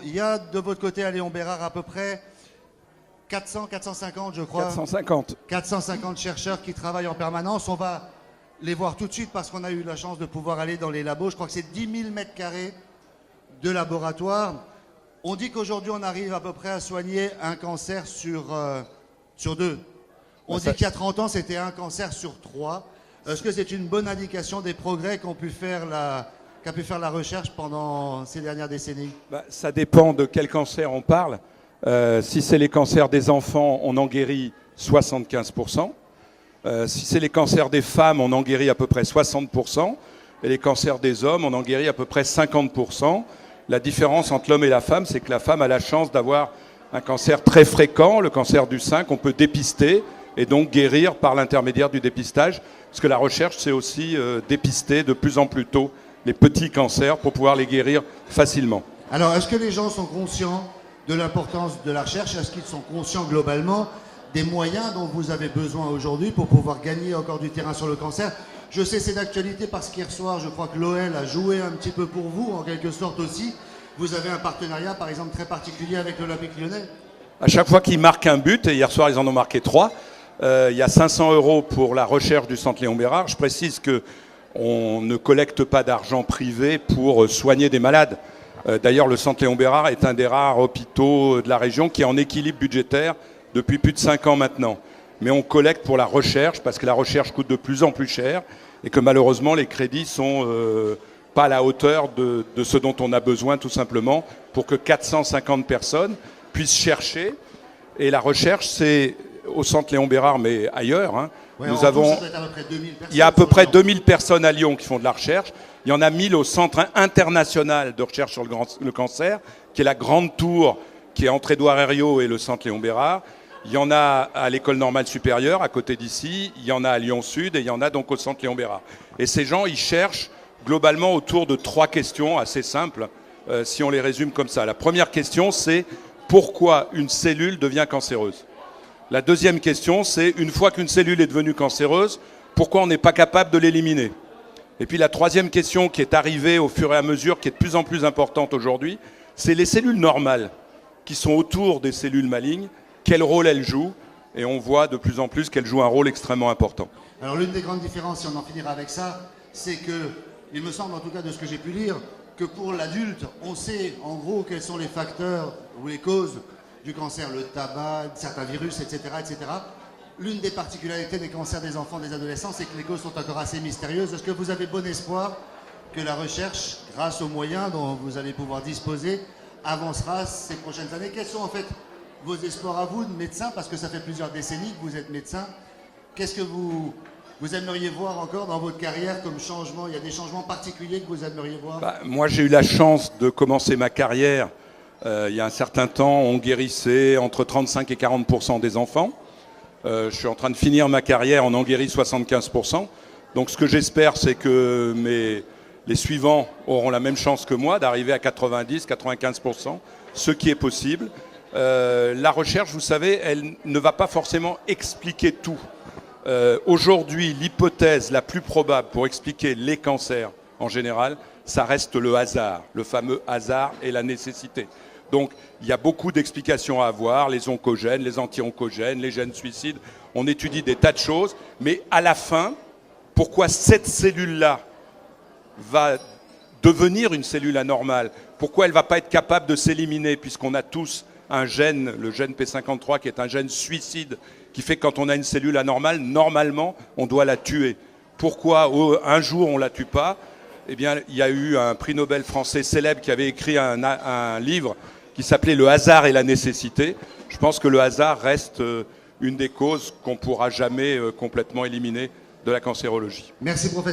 Il y a de votre côté à Léon Bérard à peu près 400, 450 je crois. 450. 450 chercheurs qui travaillent en permanence. On va les voir tout de suite parce qu'on a eu la chance de pouvoir aller dans les labos. Je crois que c'est 10 000 mètres carrés de laboratoire. On dit qu'aujourd'hui on arrive à peu près à soigner un cancer sur deux. On dit qu'il y a 30 ans c'était un cancer sur 3. Est-ce que c'est une bonne indication des progrès qu'a pu faire la recherche pendant ces dernières décennies? Ça dépend de quel cancer on parle. Si c'est les cancers des enfants, on en guérit 75%. Si c'est les cancers des femmes, on en guérit à peu près 60%. Et les cancers des hommes, on en guérit à peu près 50%. La différence entre l'homme et la femme, c'est que la femme a la chance d'avoir un cancer très fréquent, le cancer du sein, qu'on peut dépister et donc guérir par l'intermédiaire du dépistage. Parce que la recherche, c'est aussi dépister de plus en plus tôt les petits cancers pour pouvoir les guérir facilement. Alors, est-ce que les gens sont conscients de l'importance de la recherche? Est-ce qu'ils sont conscients globalement des moyens dont vous avez besoin aujourd'hui pour pouvoir gagner encore du terrain sur le cancer? Je sais c'est d'actualité parce qu'hier soir, je crois que l'OL a joué un petit peu pour vous, en quelque sorte aussi. Vous avez un partenariat, par exemple, très particulier avec l'Olympique Lyonnais. À chaque fois qu'ils marquent un but, et hier soir ils en ont marqué 3, il y a 500 € pour la recherche du centre Léon Bérard. Je précise qu'on ne collecte pas d'argent privé pour soigner des malades. D'ailleurs, le centre Léon Bérard est un des rares hôpitaux de la région qui est en équilibre budgétaire depuis plus de 5 ans maintenant. Mais on collecte pour la recherche parce que la recherche coûte de plus en plus cher et que malheureusement les crédits sont pas à la hauteur de ce dont on a besoin tout simplement pour que 450 personnes puissent chercher. Et la recherche, c'est au centre Léon Bérard, mais ailleurs. Ouais, nous avons, il y a à peu près 2000 personnes à Lyon qui font de la recherche. Il y en a 1000 au Centre international de recherche sur le cancer, qui est la grande tour, qui est entre Édouard Herriot et le Centre Léon Bérard. Il y en a à l'École normale supérieure, à côté d'ici. Il y en a à Lyon Sud et il y en a donc au Centre Léon Bérard. Et ces gens, ils cherchent globalement autour de 3 questions assez simples, si on les résume comme ça. La première question, c'est pourquoi une cellule devient cancéreuse? La deuxième question, c'est une fois qu'une cellule est devenue cancéreuse, pourquoi on n'est pas capable de l'éliminer? Et puis la troisième question qui est arrivée au fur et à mesure, qui est de plus en plus importante aujourd'hui, c'est les cellules normales qui sont autour des cellules malignes, quel rôle elles jouent? Et on voit de plus en plus qu'elles jouent un rôle extrêmement important. Alors l'une des grandes différences, si on en finira avec ça, c'est que, il me semble en tout cas de ce que j'ai pu lire, que pour l'adulte, on sait en gros quels sont les facteurs ou les causes du cancer, le tabac, certains virus, etc. etc. L'une des particularités des cancers des enfants et des adolescents, c'est que les causes sont encore assez mystérieuses. Est-ce que vous avez bon espoir que la recherche, grâce aux moyens dont vous allez pouvoir disposer, avancera ces prochaines années? Quels sont en fait vos espoirs à vous, de médecin, parce que ça fait plusieurs décennies que vous êtes médecin? Qu'est-ce que vous aimeriez voir encore dans votre carrière comme changement? Il y a des changements particuliers que vous aimeriez voir? Moi, j'ai eu la chance de commencer ma carrière il y a un certain temps. On guérissait entre 35 et 40% des enfants. Je suis en train de finir ma carrière, on en guérit 75%. Donc ce que j'espère, c'est que les suivants auront la même chance que moi d'arriver à 90, 95%, ce qui est possible. La recherche, vous savez, elle ne va pas forcément expliquer tout. Aujourd'hui, l'hypothèse la plus probable pour expliquer les cancers en général, ça reste le hasard, le fameux hasard et la nécessité. Donc, il y a beaucoup d'explications à avoir, les oncogènes, les anti-oncogènes, les gènes suicides. On étudie des tas de choses, mais à la fin, pourquoi cette cellule-là va devenir une cellule anormale? Pourquoi elle ne va pas être capable de s'éliminer, puisqu'on a tous un gène, le gène P53, qui est un gène suicide, qui fait que quand on a une cellule anormale, normalement, on doit la tuer. Pourquoi un jour on ne la tue pas? Eh bien, il y a eu un prix Nobel français célèbre qui avait écrit un livre qui s'appelait « Le hasard et la nécessité ». Je pense que le hasard reste une des causes qu'on ne pourra jamais complètement éliminer de la cancérologie. Merci, professeur.